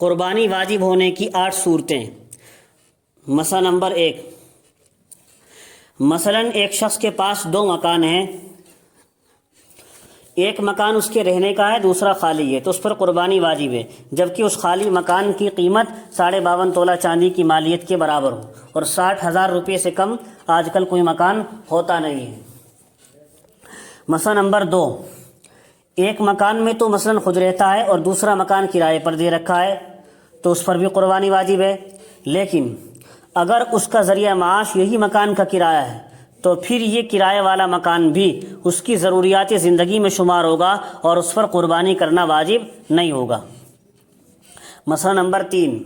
قربانی واجب ہونے کی 8 صورتیں۔ مسئلہ نمبر 1، مثلاً ایک شخص کے پاس 2 مکان ہیں، ایک مکان اس کے رہنے کا ہے، دوسرا خالی ہے، تو اس پر قربانی واجب ہے، جبکہ اس خالی مکان کی قیمت 52.5 تولہ چاندی کی مالیت کے برابر ہو، اور 60,000 روپے سے کم آج کل کوئی مکان ہوتا نہیں ہے۔ مسئلہ نمبر 2، ایک مکان میں تو مثلاً خود رہتا ہے اور دوسرا مکان کرائے پر دے رکھا ہے، تو اس پر بھی قربانی واجب ہے، لیکن اگر اس کا ذریعہ معاش یہی مکان کا کرایہ ہے تو پھر یہ کرایہ والا مکان بھی اس کی ضروریات زندگی میں شمار ہوگا اور اس پر قربانی کرنا واجب نہیں ہوگا۔ مسئلہ نمبر 3،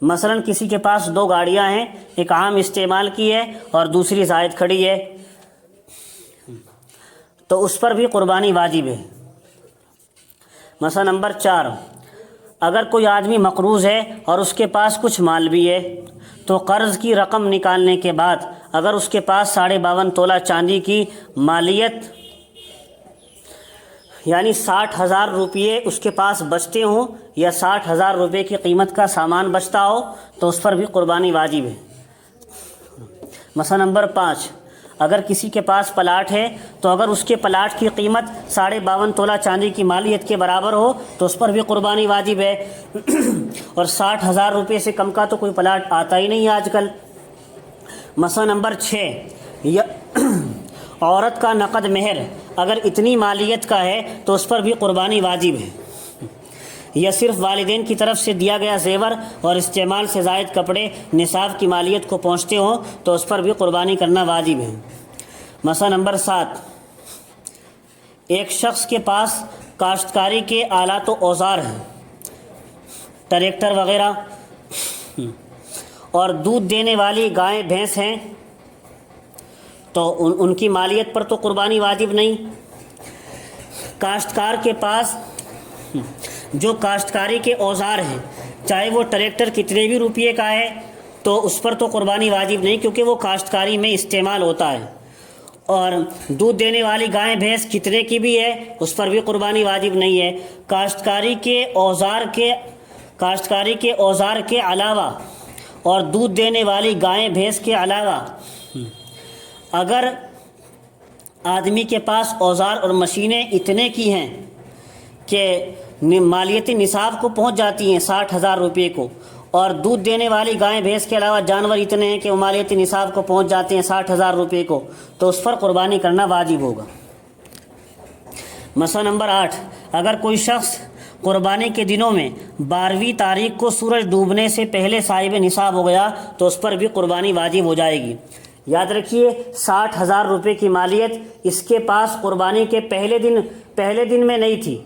مثلاً کسی کے پاس 2 گاڑیاں ہیں، ایک عام استعمال کی ہے اور دوسری زائد کھڑی ہے، تو اس پر بھی قربانی واجب ہے۔ مسئلہ نمبر 4، اگر کوئی آدمی مقروض ہے اور اس کے پاس کچھ مال بھی ہے، تو قرض کی رقم نکالنے کے بعد اگر اس کے پاس 52.5 تولہ چاندی کی مالیت یعنی 60,000 روپے اس کے پاس بچتے ہوں یا 60,000 روپے کی قیمت کا سامان بچتا ہو تو اس پر بھی قربانی واجب ہے۔ مسئلہ نمبر 5، اگر کسی کے پاس پلاٹ ہے تو اگر اس کے پلاٹ کی قیمت 52.5 تولہ چاندی کی مالیت کے برابر ہو تو اس پر بھی قربانی واجب ہے، اور 60,000 روپے سے کم کا تو کوئی پلاٹ آتا ہی نہیں آج کل۔ مسئلہ نمبر 6، عورت کا نقد مہر اگر اتنی مالیت کا ہے تو اس پر بھی قربانی واجب ہے، یا صرف والدین کی طرف سے دیا گیا زیور اور استعمال سے زائد کپڑے نصاب کی مالیت کو پہنچتے ہوں تو اس پر بھی قربانی کرنا واجب ہے۔ مسئلہ نمبر 7، ایک شخص کے پاس کاشتکاری کے آلات و اوزار ہیں، ٹریکٹر وغیرہ، اور دودھ دینے والی گائیں بھینس ہیں، تو ان کی مالیت پر تو قربانی واجب نہیں۔ کاشتکار کے پاس جو کاشتکاری کے اوزار ہیں، چاہے وہ ٹریکٹر کتنے بھی روپیے کا ہے تو اس پر تو قربانی واجب نہیں، کیونکہ وہ کاشتکاری میں استعمال ہوتا ہے، اور دودھ دینے والی گائیں بھینس کتنے کی بھی ہے اس پر بھی قربانی واجب نہیں ہے۔ کاشتکاری کے اوزار کے علاوہ اور دودھ دینے والی گائیں بھینس کے علاوہ اگر آدمی کے پاس اوزار اور مشینیں اتنے کی ہیں کہ مالیت نصاب کو پہنچ جاتی ہیں 60,000 روپے کو، اور دودھ دینے والی گائیں بھینس کے علاوہ جانور اتنے ہیں کہ وہ مالیت نصاب کو پہنچ جاتے ہیں 60,000 روپے کو، تو اس پر قربانی کرنا واجب ہوگا۔ مسئلہ نمبر 8، اگر کوئی شخص قربانی کے دنوں میں 12ویں تاریخ کو سورج ڈوبنے سے پہلے صاحب نصاب ہو گیا تو اس پر بھی قربانی واجب ہو جائے گی۔ یاد رکھیے 60,000 روپے کی مالیت اس کے پاس قربانی کے پہلے دن میں نہیں تھی،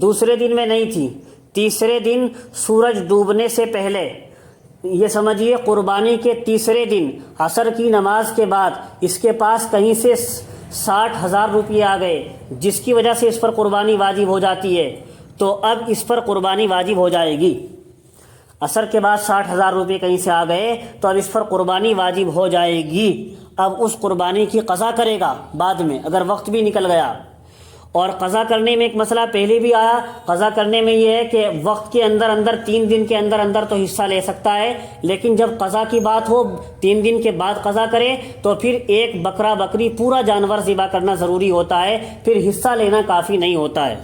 دوسرے دن میں نہیں تھی، تیسرے دن سورج ڈوبنے سے پہلے، یہ سمجھیے قربانی کے تیسرے دن عصر کی نماز کے بعد اس کے پاس کہیں سے 60,000 روپے آ گئے، جس کی وجہ سے اس پر قربانی واجب ہو جاتی ہے، تو اب اس پر قربانی واجب ہو جائے گی۔ عصر کے بعد 60,000 روپے کہیں سے آ گئے تو اب اس پر قربانی واجب ہو جائے گی۔ اب اس قربانی کی قضا کرے گا بعد میں اگر وقت بھی نکل گیا، اور قضا کرنے میں ایک مسئلہ پہلے بھی آیا، قضا کرنے میں یہ ہے کہ وقت کے اندر 3 دن کے اندر تو حصہ لے سکتا ہے، لیکن جب قضا کی بات ہو 3 دن کے بعد قضا کرے تو پھر ایک بکرا بکری پورا جانور ذبح کرنا ضروری ہوتا ہے، پھر حصہ لینا کافی نہیں ہوتا ہے۔